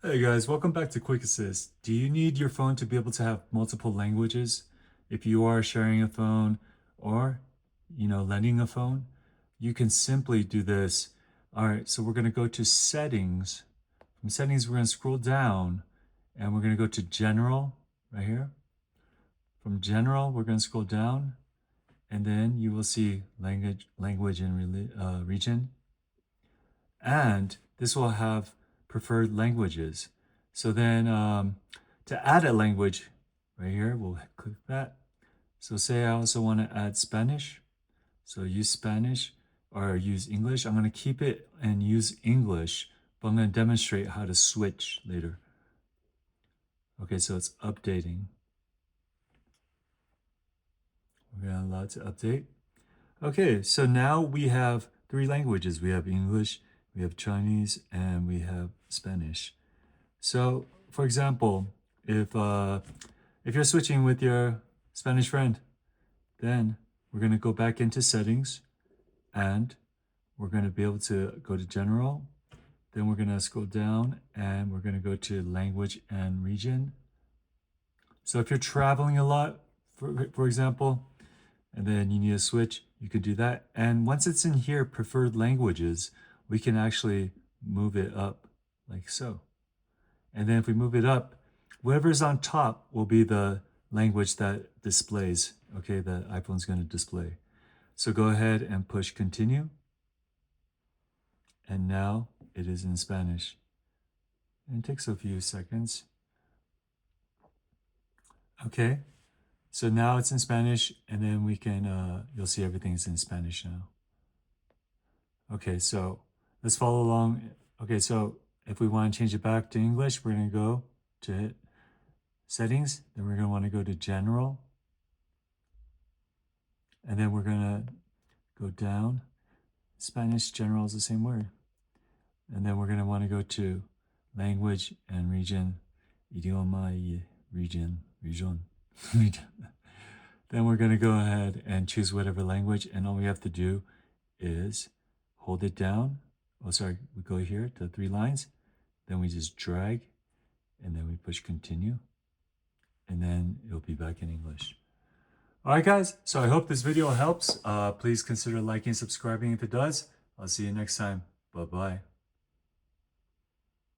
Hey guys, welcome back to Quick Assist. Do you need your phone to be able to have multiple languages? If you are sharing a phone or, lending a phone, you can simply do this. All right, so we're going to go to settings. From settings, we're going to scroll down and we're going to go to general right here. From general, we're going to scroll down and then you will see language and region. And this will have preferred languages. So then to add a language right here, we'll click that. So say I also want to add Spanish. So use Spanish or use English. I'm going to keep it and use English, but I'm going to demonstrate how to switch later. Okay, so it's updating. We're going to allow it to update. Okay, so now we have three languages. We have English, we have Chinese, and we have Spanish. So, for example, if you're switching with your Spanish friend, then we're going to go back into settings and we're going to be able to go to general. Then we're going to scroll down and we're going to go to language and region. So if you're traveling a lot, for example, and then you need a switch, you could do that. And once it's in here, preferred languages, we can actually move it up like so. And then if we move it up, whatever's on top will be the language that displays, okay, that iPhone's going to display. So go ahead and push continue. And now it is in Spanish. And it takes a few seconds. Okay, so now it's in Spanish, and then we can, you'll see everything's in Spanish now. Okay, so let's follow along. Okay, so if we want to change it back to English, we're going to go to settings, then we're going to want to go to general, and then we're going to go down. Spanish general is the same word. And then we're going to want to go to language and region, idioma y region. Then we're going to go ahead and choose whatever language, and all we have to do is hold it down. Oh, sorry, we go here to 3 lines, then we just drag, and then we push continue, and then it'll be back in English. All right, guys, so I hope this video helps. Please consider liking and subscribing if it does. I'll see you next time. Bye-bye.